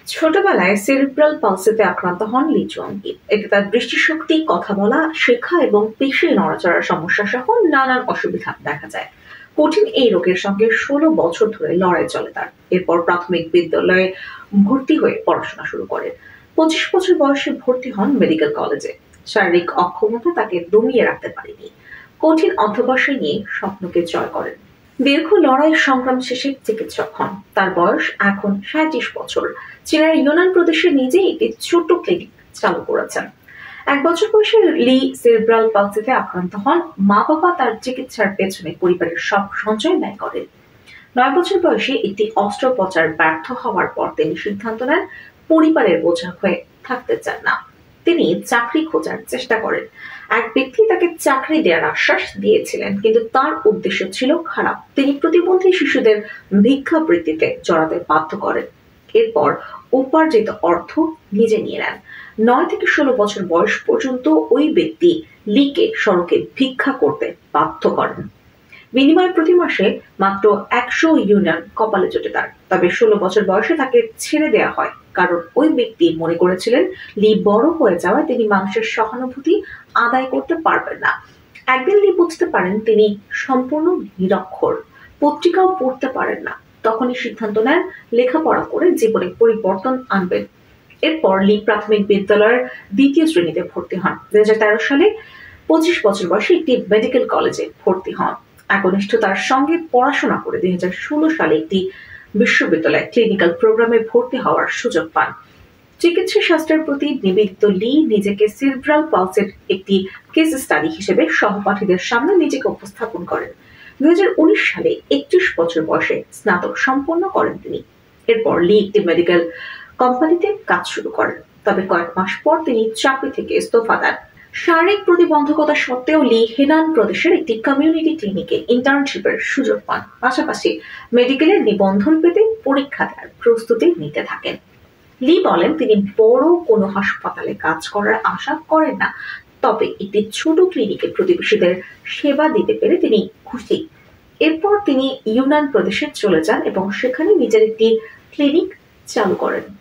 ছোটবেলায় সেরিব্রাল পালসিতে আক্রান্ত হন লি চুয়াংকি। এতে তার দৃষ্টিশক্তি, কথা বলা, শেখা এবং পেশি নড়াচড়ার সমস্যা সহ নানান অসুবিধা দেখা যায়। কঠিন এই রোগের সঙ্গে ১৬ বছর ধরে লড়াই চলে তার। এরপর প্রাথমিক বিদ্যালয়ে ভর্তি হয়ে পড়াশোনা শুরু করেন। ২৫ বছর বয়সে ভর্তি হন মেডিকেল কলেজে। শারীরিক অক্ষমতা তাকে দমিয়ে রাখতে পারেনি। কঠিন অধ্যবসায় নিয়ে স্বপ্নকে জয় করেন। দীর্ঘ লড়াই সংগ্রাম শেষে চিকিৎসক হন। তার বয়স এখন ৩৭ বছর। চীনের ইউনান প্রদেশে নিজে একটি ছোট্ট ক্লিনিক চালু করেছেন। ১ বছর বয়সে লি সেরিব্রাল পালসিতে আক্রান্ত হন। মা-বাবা তার চিকিৎসার পেছনে পরিবারের সব সঞ্চয় ব্যয় করেন। ৯ বছর বয়সে একটি অস্ত্রোপচার ব্যর্থ হওয়ার পর তিনি সিদ্ধান্ত নেন পরিবারের বোঝা হয়ে থাকতে চান না। তিনি চাকরি খোঁজার চেষ্টা করেন। এক ব্যক্তি তাকে চাকরি দেওয়ার আশ্বাস দিয়েছিলেন, কিন্তু তার উদ্দেশ্য ছিল খারাপ। তিনি প্রতিবন্ধী শিশুদের ভিক্ষাবৃত্তিতে জড়াতে বাধ্য করেন। এরপর উপার্জিত অর্থ নিজে নিয়ে নেন। ৯ থেকে ১৬ বছর বয়স পর্যন্ত ওই ব্যক্তি লিকে সড়কে ভিক্ষা করতে বাধ্য করেন। বিনিময়ে প্রতি মাসে মাত্র ১০০ ইউয়ান কপালে জোটে তার। তবে ১৬ বছর বয়সে তাকে ছেড়ে দেওয়া হয়, কারণ ওই ব্যক্তি মনে করেছিলেন লি বড় হয়ে যাওয়ায় তিনি মানুষের সহানুভূতি আদায় করতে পারবেন না। একদিন লি বুঝতে পারেন তিনি সম্পূর্ণ নিরক্ষর, পত্রিকাও পড়তে পারেন না। তখনই সিদ্ধান্ত নেন লেখাপড়া করে জীবনে পরিবর্তন আনবেন। এরপর লি প্রাথমিক বিদ্যালয়ের ২য় শ্রেণীতে ভর্তি হন। ২০১৩ সালে ২৫ বছর বয়সে একটি মেডিকেল কলেজে ভর্তি হন। একনিষ্ঠতার সঙ্গে পড়াশোনা করে ২০১৬ সালে একটি বিশ্ববিদ্যালয়ে ক্লিনিক্যাল প্রোগ্রামে ভর্তি হওয়ার সুযোগ পান। চিকিৎসা শাস্ত্রের প্রতি নিবেদিত লি নিজেকে সেরিব্রাল পালসির একটি কেস স্টাডি হিসেবে সহপাঠীদের সামনে নিজেকে উপস্থাপন করেন। ২০১৯ সালে ৩১ বছর বয়সে স্নাতক সম্পন্ন করেন তিনি। এরপর লি একটি মেডিকেল কোম্পানিতে কাজ শুরু করেন। তবে কয়েক মাস পর তিনি চাকরি থেকে ইস্তফা দেন। শারীরিক প্রতিবন্ধকতা সত্ত্বেও লি হেনান প্রদেশের একটি কমিউনিটি ক্লিনিকে ইন্টার্নশিপের সুযোগ পান। পাশাপাশি মেডিকেলের নিবন্ধন পেতে পরীক্ষা দেওয়ার প্রস্তুতি নিতে থাকেন। লি বলেন তিনি বড় কোনো হাসপাতালে কাজ করার আশা করেন না, তবে একটি ছোট ক্লিনিকে প্রতিবেশীদের সেবা দিতে পেরে তিনি খুশি। এরপর তিনি ইউনান প্রদেশে চলে যান এবং সেখানে নিজের একটি ক্লিনিক চালু করেন।